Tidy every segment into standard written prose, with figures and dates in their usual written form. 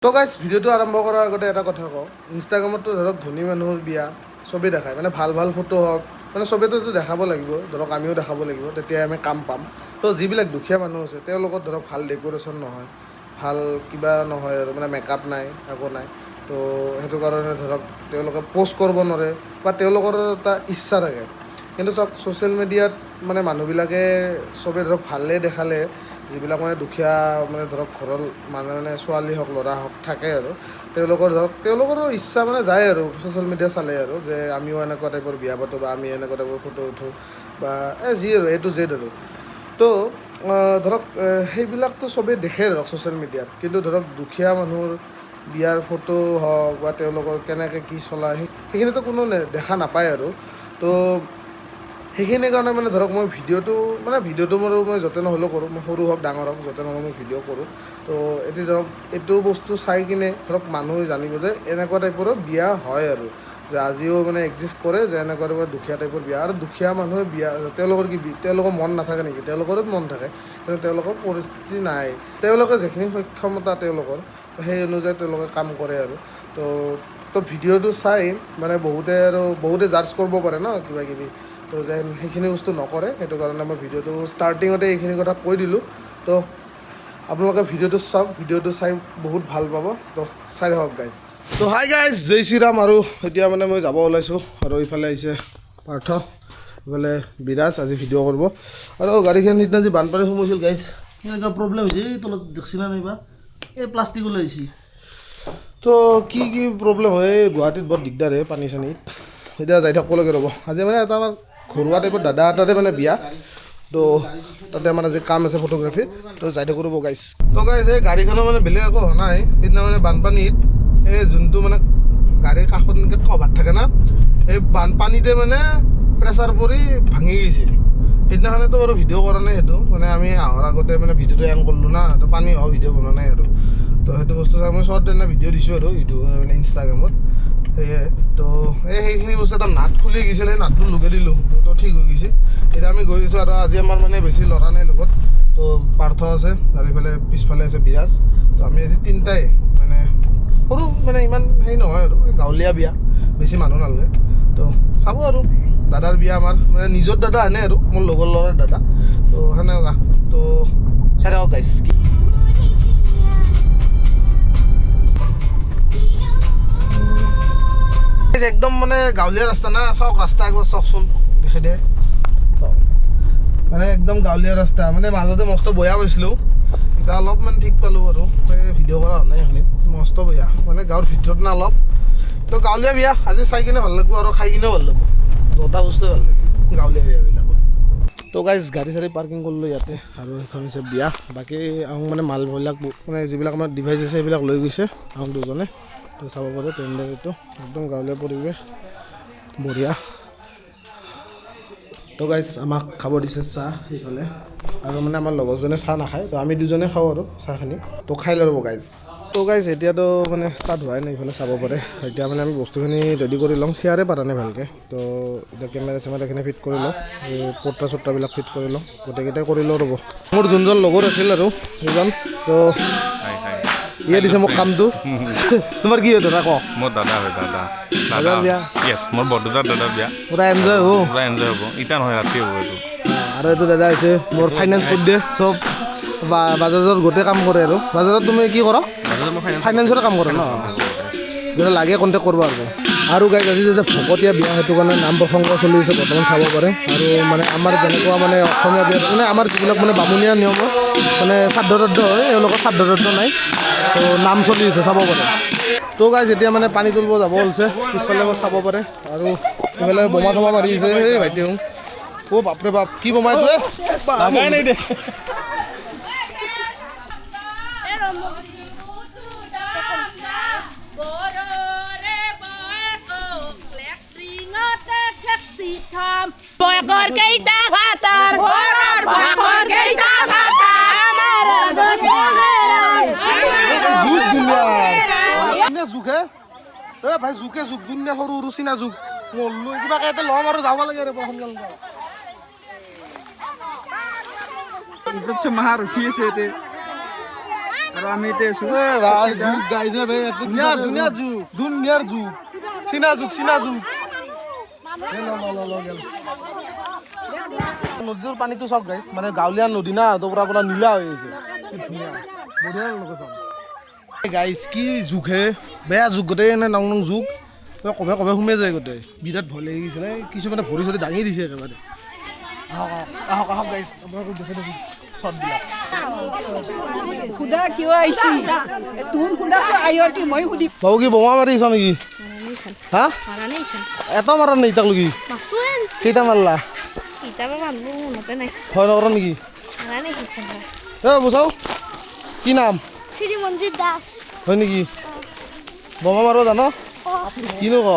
তো গাইজ ভিডিঅ'টো আৰম্ভ কৰাৰ আগতে এটা কথা কওঁ, ইনষ্টাগ্ৰামততো ধৰক ধনী মানুহৰ বিয়া চবেই দেখায়, মানে ভাল ভাল ফটো হওক, মানে চবেইতো দেখাব লাগিব, ধৰক আমিও দেখাব লাগিব, তেতিয়াই আমি কাম পাম। তো যিবিলাক দুখীয়া মানুহ আছে তেওঁলোকৰ ধৰক ভাল ডেক'ৰেশ্যন নহয়, ভাল কিবা নহয় আৰু মানে মেকআপ নাই, একো নাই। তো সেইটো কাৰণে ধৰক তেওঁলোকে প'ষ্ট কৰিব নোৱাৰে বা তেওঁলোকৰ এটা ইচ্ছা থাকে। কিন্তু চাওক ছ'চিয়েল মিডিয়াত মানে মানুহবিলাকে চবেই ধৰক ভালেই দেখালে, যিবিলাক মানে দুখীয়া মানে ধৰক ঘৰৰ মানুহ মানে ছোৱালী হওক ল'ৰা হওক থাকে আৰু তেওঁলোকৰো ইচ্ছা মানে যায় আৰু ছ'চিয়েল মিডিয়া চালে আৰু যে আমিও এনেকুৱা টাইপৰ বিয়া পাতোঁ বা আমি এনেকুৱা টাইপৰ ফটো উঠোঁ বা যি আৰু A to Z আৰু। তো ধৰক সেইবিলাকতো চবেই দেখে ধৰক ছ'চিয়েল মিডিয়াত, কিন্তু ধৰক দুখীয়া মানুহৰ বিয়াৰ ফটো হওক বা তেওঁলোকৰ কেনেকৈ কি চলায় সেইখিনিতো কোনো দেখা নাপায় আৰু। তো সেইখিনি কাৰণে মানে ধৰক মই ভিডিঅ'টো মই য'তে নহ'লেও কৰোঁ, মই সৰু হওক ডাঙৰ হওক য'তে নহ'লেও মই ভিডিঅ' কৰোঁ। তো এতিয়া ধৰক এইটো বস্তু চাই কিনে ধৰক মানুহে জানিব যে এনেকুৱা টাইপৰো বিয়া হয় আৰু, যে আজিও মানে এক্সিষ্ট কৰে যে এনেকুৱা টাইপৰ দুখীয়া টাইপৰ বিয়া। আৰু দুখীয়া মানুহে বিয়া তেওঁলোকৰ মন নাথাকে নেকি? তেওঁলোকৰো মন থাকে, কিন্তু তেওঁলোকৰ পৰিস্থিতি নাই। তেওঁলোকে যিখিনি সক্ষমতা তেওঁলোকৰ সেই অনুযায়ী তেওঁলোকে কাম কৰে আৰু। তো ভিডিঅ'টো চাই মানে বহুতে জাজ কৰিব পাৰে ন কিবা কিবি, তো যেন সেইখিনি বস্তু নকৰে, সেইটো কাৰণে মই ভিডিঅ'টো ষ্টাৰ্টিঙতে এইখিনি কথা কৈ দিলোঁ। তো আপোনালোকে ভিডিঅ'টো চাওক, ভিডিঅ'টো চাই বহুত ভাল পাব, তো চাই থাকক গাইজ। তো হাই গাইজ, জয় শ্ৰীৰাম। আৰু এতিয়া মানে মই যাব ওলাইছোঁ, আৰু ইফালে আহিছে পাৰ্থ, ইফালে বিৰাজ আজি ভিডিঅ' কৰিব। আৰু গাড়ীখন সিদিনা যি বানপানী সোমাইছিল গাইজ, এনেকুৱা প্ৰব্লেম হৈছে, এই তলত দেখছি না নাইবা এই প্লাষ্টিক ওলাই আহিছে। তো কি প্ৰব্লেম হয় গুৱাহাটীত বৰ দিগদাৰ হয় পানী চানীত, এতিয়া যাই থাকিব লাগে ৰ'ব। আজি মানে এটা আমাৰ ঘৰুৱা টাইপৰ দাদা এটাৰে মানে বিয়া, তো তাতে মানে যে কাম আছে ফটোগ্ৰাফীৰ, তো যাই থাকোঁ ৰ'ব গাইজ। তো গাইজ এই গাড়ীখনৰ মানে বেলেগ একো হোৱা নাই, সেইদিনা মানে বানপানীত এই যোনটো মানে গাড়ীৰ কাষত এনেকৈ কভাৰ থাকে না, এই বানপানীতে মানে প্ৰেছাৰ পৰি ভাঙি গৈছে। সেইদিনাখনেতো বাৰু ভিডিঅ' কৰা নাই, সেইটো মানে আমি অহাৰ আগতে মানে ভিডিঅ'টো এন কৰিলোঁ না, তো পানী হোৱা ভিডিঅ' বনোৱা নাই আৰু। তো সেইটো বস্তু চাই মই শ্বৰ্ট দিনা ভিডিঅ' দিছোঁ আৰু ইউটিউব মানে ইনষ্টাগ্ৰামত, সেয়ে। তো সেইখিনি বস্তু এটা নাট খুলি গৈছিলে, নাটটো লগাই দিলোঁ, তো ঠিক হৈ গৈছে। এতিয়া আমি গৈ গৈছোঁ, আৰু আজি আমাৰ মানে বেছি ল'ৰা নাই লগত, তো পাৰ্থ আছে আৰু এইফালে পিছফালে আছে বিৰাজ। তো আমি আজি তিনিটাই মানে সৰু মানে ইমান হেৰি নহয় আৰু গাঁৱলীয়া বিয়া, বেছি মানুহ নালাগে। তো চাব আৰু দাদাৰ বিয়া, আমাৰ মানে নিজৰ দাদা আনে আৰু মোৰ লগৰ ল'ৰাৰ দাদা, তো সেনেকুৱা। তো চাই থাকক গাইজ। একদম মানে গাঁৱলীয়া ৰাস্তা না, চাওক ৰাস্তা একবাৰ চাওকচোন, দেখে দে চাওক, মানে একদম গাঁৱলীয়া ৰাস্তা। মানে মাজতে মস্ত বয়া পাইছিলোঁ, এতিয়া অলপমান ঠিক পালোঁ আৰু এই ভিডিঅ' কৰা হোৱা নাই সেইখিনিত, মস্ত বয়া মানে গাঁৱৰ ভিতৰত না অলপ। তো গাঁৱলীয়া বিয়া আজি চাই কিনে ভাল লাগিব আৰু খাই কিনেও ভাল লাগিব, দুটা বস্তুৱে ভাল লাগে গাঁৱলীয়া বিয়াবিলাকত। তো গাইজ গাড়ী চাড়ী পাৰ্কিং কৰিলোঁ ইয়াতে, আৰু সেইখন হৈছে বিয়া। বাকী আহোঁ মানে মালবিলাক মানে যিবিলাক আমাৰ ডিভাইচ আছে সেইবিলাক লৈ গৈছে আহোঁ দুজনে। তো চাব পাৰে পেণ্ডেলটো একদম গাঁৱলীয়া পৰিৱেশ, বঢ়িয়া। তো গাইজ আমাক খাব দিছে চাহ সেইফালে, আৰু মানে আমাৰ লগৰজনে চাহ নাখায়, তো আমি দুজনে খাওঁ আৰু চাহখিনি, তো খাই ল'ব গাইজ। তো গাইজ এতিয়াতো মানে ষ্টাৰ্ট হোৱাই নাই, এইফালে চাব পাৰে। এতিয়া মানে আমি বস্তুখিনি ৰেডি কৰি লওঁ, চেয়াৰে পাৰা নাই ভালকৈ। তো এতিয়া কেমেৰা চেমেৰাখিনি ফিট কৰি লওঁ, এই পৰ্টা চৰ্টাবিলাক ফিট কৰি লওঁ, গোটেইকেইটাই কৰি লওঁ ৰ'ব। মোৰ যোনজন লগৰ আছিল আৰু সেইজন, তো ইয়ে দিছে মোক কামটো। তোমাৰ কি হয় দাদা কওক? মোৰ দাদা হয়, দাদা বিয়া য়েছ, মোৰ বৰদেউতাৰ দাদাৰ বিয়া, পুৰা এনজয় হ'ব, পুৰা এনজয় হ'ব। এতিয়া নহয়, ৰাতি হ'ব এইটো। আৰু এইটো দাদা হৈছে মোৰ ফাইনেন্স কৰি দিয়ে চব, বাজাজৰ গোটেই কাম কৰে। আৰু বাজাজত তুমি কি কৰা? ফাইনেন্সৰে কাম কৰে ন, যেতিয়া লাগে কণ্টেক্ট কৰিব আৰু গাইজ আজি যেতিয়া ভকতীয়া বিয়া, সেইটো কাৰণে নাম প্ৰসংগ চলি আছে বৰ্তমান, চাব পাৰে। আৰু মানে আমাৰ যেনেকুৱা মানে অসমীয়া বিয়াত মানে আমাৰ যিবিলাক মানে বামুণীয়া নিয়ম মানে শ্ৰাদ্ধ তাদ্ধ হয়, এওঁলোকৰ শ্ৰাদ্ধ তাদ্ধ নাই, তো নাম চলি আছে চাব পাৰে। তো গাইজ এতিয়া মানে পানী তুলিব যাব ওলছে, পিছফালে চাব পাৰে। আৰু এইফালে বোমা চমা মাৰি আছে এই ভাইটি। অ' বাপৰে বাপ, কি বোমা এইটো? নাই দে বয়কৰ কেইটা ভাতাৰ ঘৰৰ বয়কৰ কেইটা ভাতাৰ আমাৰ জুক দুনিয়া জুকে এ ভাই, জুকে জুক দুনিয়া সৰু সৰু চিনা জুক মল্লো কিবাকে এটা ল'ম আৰু যাব লাগে আৰু সোনকালে মাহা ৰখি আছে ইয়াতে। আৰু আমি এতিয়া আছো ধুনীয়াৰ যুগ চীনা যুগ নদীৰ পানীটো চাওক গাইজ মানে গাঁৱলীয়া নদী না তো পৰা নীলা হৈ আছে কি ধুনীয়া বঢ়িয়া লোকেশ্যন গাইজ কি যুগ হে বেয়া যুগ গোটেই এনে নং যুগ কবে সোমাই যায় গোটেই বিৰাট ভয় লাগি গৈছিলে কিছুমানে ভৰি চৰি দাঙি দিছে একেবাৰে আহক গাইজ আপোনালোকক দেখাই দিছোঁ শ্বটবিলাক খুদা কিয় আহিছি তোৰ খুদা আহিৰ কি মই সুধি বাবু কি বোমা মাৰিছ নেকি হা এটা মাৰা নাই তাকলৈকে মাছুৱেন কেইটা মাৰলা কিতাবা মানুহ মনতে নাই ভয় নকৰ নেকি নাজানে কি খেলা বুজাও কি নাম শ্ৰী মঞ্জিত দাস হয় নেকি বোমা মাৰিব জানো কিনো ক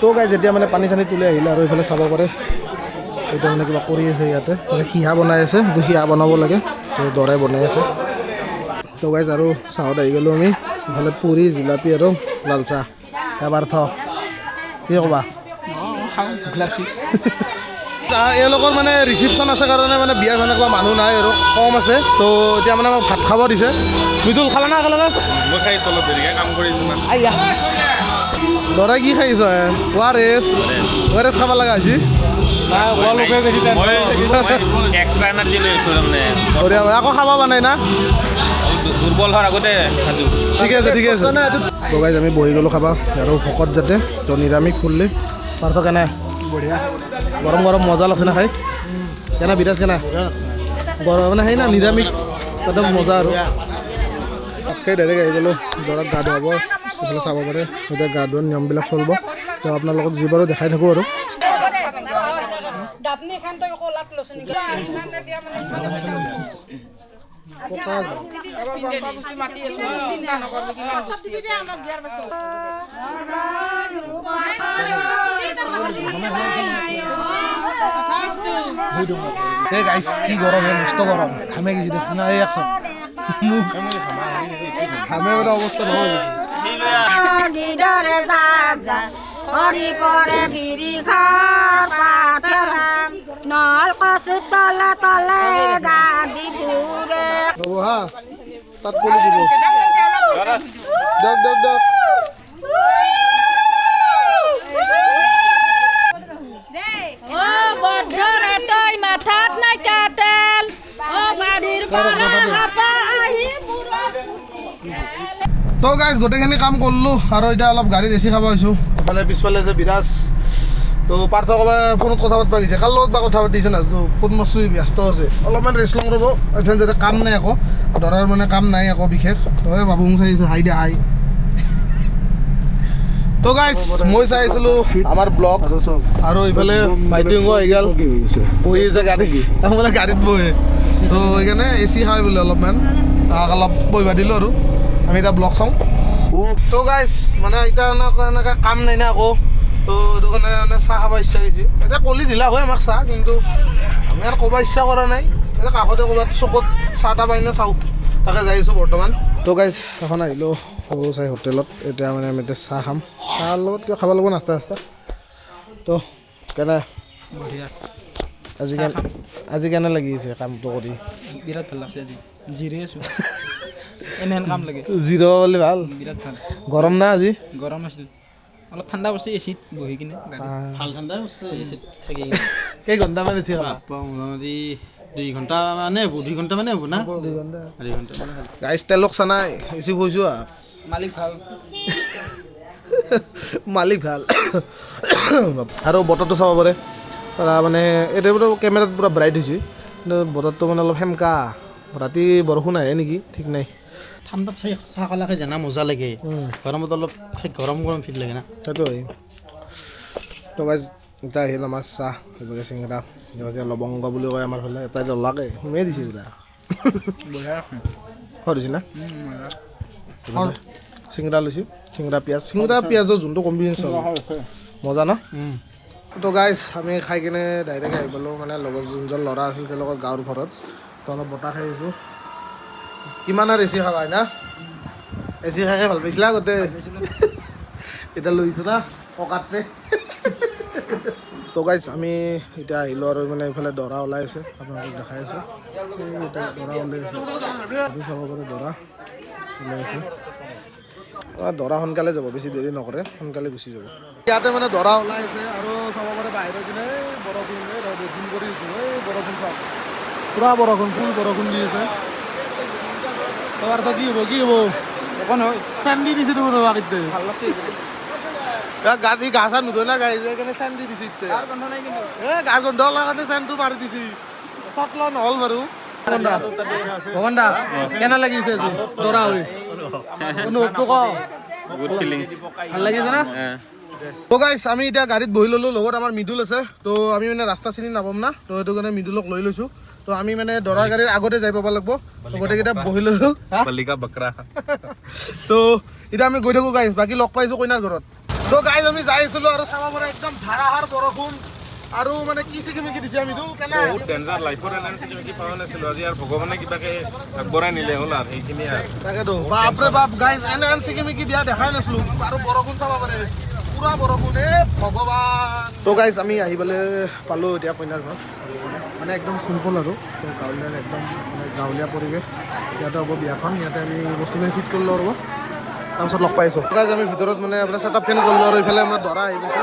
তো গাই যেতিয়া মানে পানী চানী তুলি আহিলে আৰু এইফালে চাব পাৰে এতিয়া মানে কিবা কৰি আছে ইয়াতে মানে সিহা বনাই আছে তো সিহা বনাব লাগে তো দৰাই বনাই আছে তো গাইজ আৰু চাহত আহি গ'লোঁ আমি ইফালে পুৰি জিলাপি আৰু লাল চাহ এবাৰ কি ক'বা এওঁলোকৰ মানে ৰিচিপশ্যন আছে কাৰণে মানে বিয়া এনেকুৱা মানুহ নাই আৰু কম আছে তো এতিয়া মানে আমাক ভাত খাব দিছে মৃদুল খাবা না একেলগে মই খাইছোঁ অলপ দেৰিকৈ কাম কৰিছোঁ না আইয়া দৰাই কি খাইছ ৱাৰেছ খাব লগা হৈছে মই এক্সট্ৰা এনাৰ্জি লৈ আছোঁ তাৰমানে বঢ়িয়া আকৌ খাব বনাই না দুৰ্বল হোৱাৰ আগতে সাজু ঠিকে আছে গাইজ আমি বহি গ'লোঁ খাবা আৰু ভকত যাতে তো নিৰামিষ ফুললি পাৰ্থ কেনে বঢ়িয়া গৰম মজা লাগছে না খাই কেনে বিৰাজ কেনে গৰম মানে সেই না নিৰামিষ একদম মজা আৰু তাতকৈ ডাইৰেক্ট আহি গ'লোঁ দৰাক গা ধুৱাব এইফালে চাব পাৰে এতিয়া গা ধোৱাৰ নিয়মবিলাক চলিব তো আপোনাৰ লগত যি বাৰু দেখাই থাকোঁ আৰু গাইছ কি গৰম মস্ত গৰম ঘামে গেছি দেখছি না এই এক চাপ ঘামে মানে অৱস্থা নহয় হৰি পৰে বিৰি ঘৰ পাথৰ নল কচু তলে তলে গাড়ী ঘূৰে ৰ'ব হা ষ্টাৰ্ট কৰি দিব দিয়ক তই মাথাত নাই কাটেল ও বাড়িৰ পৰা হাপা আহি তো গাইজ গোটেইখিনি কাম কৰিলোঁ আৰু এতিয়া অলপ গাড়ী বেছি খাব হৈছোঁ এফালে পিছফালে যে বিৰাজ তো পাৰ্থ ক'বা ফোনত কথা পাতিব গৈছে কাৰ লগত বা কথা পাতিছে না তো ফোন মাছটো ব্যস্ত আছে অলপমান ৰেষ্ট লওঁ ৰ'ব এতিয়া যাতে কাম নাই আকৌ দৰাৰ মানে কাম নাই আকৌ বিশেষ তই বাবু মোক চাইছোঁ হাই দিয়া হাই তো গাইজ মই চাই আছিলোঁ আমাৰ ব্লগ আৰু ইফালে ভাইটি হৈ গ'ল বহি আছে গাড়ীত বোলে গাড়ীত বহে তো সেইকাৰণে এ চি খাই বোলে অলপমান তাক অলপ বহিব দিলোঁ আৰু আমি এতিয়া ব্লগ চাওঁ তো গাইজ মানে এতিয়া এনেকৈ কাম নাই না আকৌ তো সেইটো কাৰণে মানে চাহ খাব ইচ্ছা গৈছে এতিয়া কলি দিলা হয় আমাক চাহ কিন্তু আমি আৰু ক'ব ইচ্ছা কৰা নাই এতিয়া কাষতে ক'ৰবাত চকত চাহ তাহ পাই না চাওঁ তাকে যাই আছোঁ বৰ্তমান তো গাইজ এখন আহিলোঁ সৰু চাই হোটেলত এতিয়া মানে আমি এতিয়া চাহ খাম চাহৰ লগত কিবা খাব লাগিব নাস্তা চাস্তা তো কেনে আজি কেনে লাগিছে কামটো কৰি বিৰাট ভাল লাগছে আজি জিৰে আছোঁ এনেহেন কাম লাগে জিৰ' বুলি ভাল বিৰাট ভাল গৰম না আজি গৰম আছিল অলপ ঠাণ্ডা পৰিছে এচিত বহি কিনে ভাল ঠাণ্ডা এচিত থাকি কেইঘণ্টামান এচি খাবা মোটামুটি 2 ঘণ্টা মানে হ'ব 2 ঘণ্টা মানে হ'ব না 2 ঘণ্টা 2 ঘণ্টা মানে ভাল গাইজ তেলক চানাই এচি কৈছোঁ মালিক ভাল মালিক ভাল আৰু বতৰটো চাব পাৰে মানে এতিয়া কেমেৰাত পূৰা ব্ৰাইট হৈছে কিন্তু বতৰটো মানে অলপ সেমকা ৰাতি বৰষুণ আহে নেকি ঠিক নাই ঠাণ্ডাত চাহ খালে জানা মজা লাগে গৰমত অলপ গৰম ফিল লাগে না সেইটো হয় তো গাইজ এতিয়া আহিল আমাৰ চাহ সেইভাগে চিঙৰা সেইভাগে লৱংগ বুলি কয় আমাৰ ফালে এটাই জ্বলাকে সোমাই দিছে পুৰা হয় দিছে না চিঙৰা লৈছোঁ চিঙৰা পিঁয়াজৰ যোনটো কম্বিনেশ্যন মজা ন তো গাইজ আমি খাই কিনে ডাইৰেক্ট আহি পালোঁ মানে লগত যোনজন ল'ৰা আছিল তেওঁলোকৰ গাঁৱৰ ঘৰত তো অলপ বতাহ খাই আহিছোঁ কিমান আৰু এচি খাবা না এচি খাই ভাল পাইছিলা গোটেই এতিয়া লৈছোঁ না ককাতে তো গাইজ আমি এতিয়া আহিলোঁ আৰু মানে এইফালে দৰা ওলাই আছে আপোনালোকক দেখাই আছোঁ এতিয়া দৰা ওলাই আছে আপুনি চাব পাৰে দৰা ওলাই আছে দৰা সোনকালে যাব বেছি দেৰি নকৰে সোনকালে গুচি যাব ইয়াতে মানে দৰা ওলাই আছে আৰু চাব পাৰে বাহিৰৰ পিনে বৰষুণ বৰষুণ কৰি দিছোঁ এই বৰষুণ চাওক পূৰা বৰষুণ ফুল বৰষুণ দি আছে তোমাৰ তো কি হ'ব একো নহয় চান্দি দিছে দেখোন বাকীতে ভাল লাগছে গাড়ী গা চা নুধুৱে না গাড়ী সেইকাৰণে চান্দি দিছে এতিয়া তাৰ গন্ধ নাই কিন্তু গাৰ গোন্ধ কাৰণে চেনটো মাৰি দিছি চট লোৱা নহ'ল বাৰু ভগৱান দা কেনে লাগিছে আজি দৰা হৈ অনুভৱটো ক গুড ফিলিংছ ভাল লাগিছে না তো গাইছ আমি এতিয়া গাড়ীত বহি ল'লোঁ লগত আমাৰ মৃদুল আছে তো আমি মানে ৰাস্তা চিনি নাপাম না তো সেইটো কাৰণে মৃদুলক লৈ লৈছোঁ তো আমি মানে দৰাৰ গাড়ীৰ আগতে যাই পাব লাগিব তো গোটেইকেইটা বহি ল'লোঁ বালিকা বকৰা তো এতিয়া আমি গৈ থাকোঁ গাইছ বাকী লগ পাইছোঁ কইনাৰ ঘৰত তো গাইজ আমি যাই আছিলোঁ আৰু চাব পাৰে একদম ধাৰাসাৰ বৰষুণ আৰু মানে কি চিকিমিকি দিছে আমিতো কেনে বহুত ডেঞ্জাৰ লাইফৰ এনে চিকিমিকি পোৱা নাছিলোঁ আজি আৰু ভগৱানে কিবাকে আগবঢ়াই নিলে হ'ল আৰু সেইখিনি আৰু তাকেতো বাপৰে বাপ গাইজ এনে চিকিমিকি দিয়া দেখাই নাছিলোঁ আৰু বৰষুণ চাব পাৰে পুৰা বৰষুণ ভগৱান তো গাইজ আমি আহিবলৈ পালোঁ এতিয়া কইনাৰ ঘৰত মানে একদম চিম্পল আৰু গাঁৱলীয়া একদম মানে গাঁৱলীয়া পৰিৱেশ ইয়াতে হ'ব বিয়াখন ইয়াতে আমি বস্তুখিনি ফিট কৰি লওঁ ৰ'ব তাৰপিছত লগ পাইছোঁ গাইজ আমি ভিতৰত মানে আপোনাৰ ছেট আপ খিনি কৰিলোঁ আৰু এইফালে আমাৰ দৰা আহি গৈছে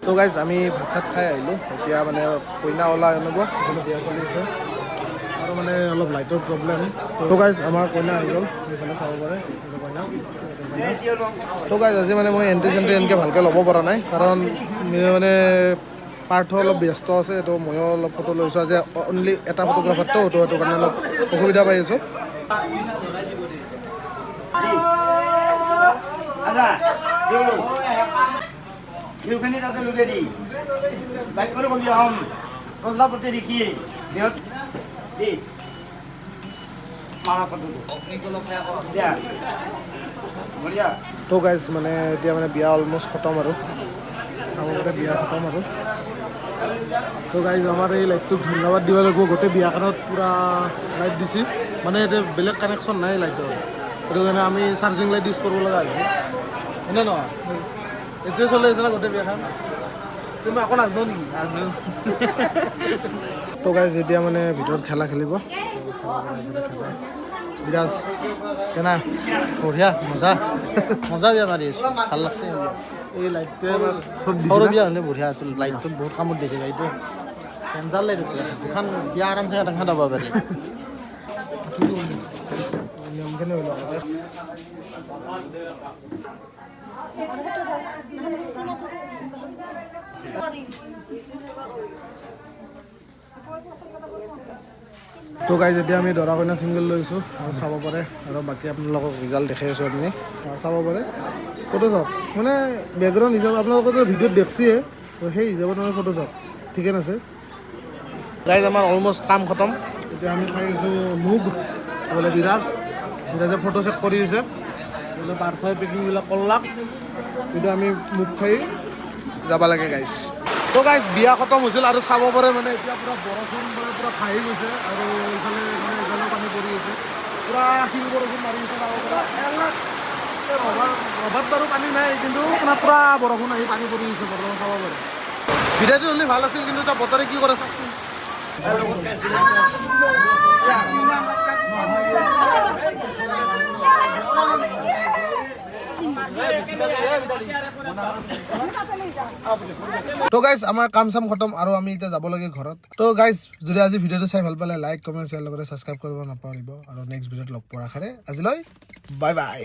তো গাইজ আমি ভাত চাত খাই আহিলোঁ এতিয়া মানে কইনা ওলাই আনিব বিয়া চলি আছে আৰু মানে অলপ লাইটৰ প্ৰব্লেম তো গাইজ আমাৰ কইনা আহি গ'ল এইফালে চাব পাৰে কইনা তো গাইজ আজি মানে মই এণ্ট্ৰি চেণ্ট্ৰি এনেকৈ ভালকৈ ল'ব পৰা নাই কাৰণ মানে পাৰ্থ অলপ ব্যস্ত আছে তো ময়ো অলপ ফটো লৈছোঁ আজি অনলি এটা ফটোগ্ৰাফাৰটো তো সেইটো কাৰণে অলপ অসুবিধা পাই আছোঁ Hilfeni তাতে লুকে দি বাইক করে বলি আম কল্লাপতি দেখি দেহত দি মারা কত অগ্নি কল খায়া কর দিয়া বঢ়িয়া তো গাইজ মানে এতিয়া মানে বিয়া অলমষ্ট খতম আৰু চাব পাৰে বিয়া খতম আৰু তো গাইজ আমাৰ এই লাইটটোক ধন্যবাদ দিব লাগিব গোটেই বিয়াখনত পূৰা লাইট দিছে মানে এতিয়া বেলেগ কানেকশ্যন নাই লাইটৰ সেইটো কাৰণে আমি চাৰ্জিং লাইট ইউজ কৰিব লগা হৈছে হয়নে নহয় এইটোৱে চলি আছে না গোটেই বিয়াখন তুমি আকৌ নাজানো নেকি নাজানো তো গাইজ এতিয়া মানে ভিতৰত খেলা খেলিব বিৰাজ কেনা বঢ়িয়া মজা মজা বিয়া মাৰি আছোঁ ভাল লাগছে এই লাইটটোৱে চব সৰু বিয়া হ'লে বঢ়িয়া আছিল লাইটটোত বহুত কামত দিছে লাইটটো কেঞ্চাৰ লাইট এখন বিয়া আৰামছে এটা খাব পাৰি নিয়মখিনি হৈ লওক তো গাইজ এতিয়া আমি দৰা কইনা ছিংগল লৈছোঁ আৰু চাব পাৰে আৰু বাকী আপোনালোকক ৰিজাল্ট দেখাই আছোঁ আপুনি চাব পাৰে ফটো চাওক মানে বেকগ্ৰাউণ্ড হিচাপে আপোনালোকৰ ভিডিঅ'ত দেখছিয়ে তো সেই হিচাপত মানে ফটো চাওক ঠিকে আছে গাইজ আমাৰ অলমষ্ট কাম খতম এতিয়া আমি খাই আছোঁ মুগ বোলে বিৰাজে ফটো চেক কৰি আছে বোলে পাৰ্থই পেকিংবিলাক কৰলাক এতিয়া আমি মুগ খাই যাব লাগে গাইজ তো গাইজ বিয়া খতম হৈছিল আৰু চাব পাৰে মানে এতিয়া পূৰা বৰষুণ মানে পূৰা খাই গৈছে আৰু এইফালে মানে এইফালেও পানী পৰি আছে পূৰা শিল বৰষুণ মাৰি আছে চাব পৰা ৰভাত বাৰু পানী নাই কিন্তু আপোনাৰ পূৰা বৰষুণ আহি পানী পৰি আছে বৰ্তমান চাব পাৰে ভিডিঅ'টো হ'লে ভাল আছিল কিন্তু এতিয়া বতৰে কি কৰে চাওকচোন তো গাইজ আমাৰ কাম চাম খতম আৰু আমি এতিয়া যাব লাগে ঘৰত তো গাইজ যদি আজি ভিডিঅ'টো চাই ভাল পালে লাইক কমেণ্ট শ্বেয়াৰ লগতে ছাবস্ক্ৰাইব কৰিব নাপাহৰিব আৰু নেক্সট ভিডিঅ'ত লগ পোৱাৰ আশাৰে আজিলৈ বাই বাই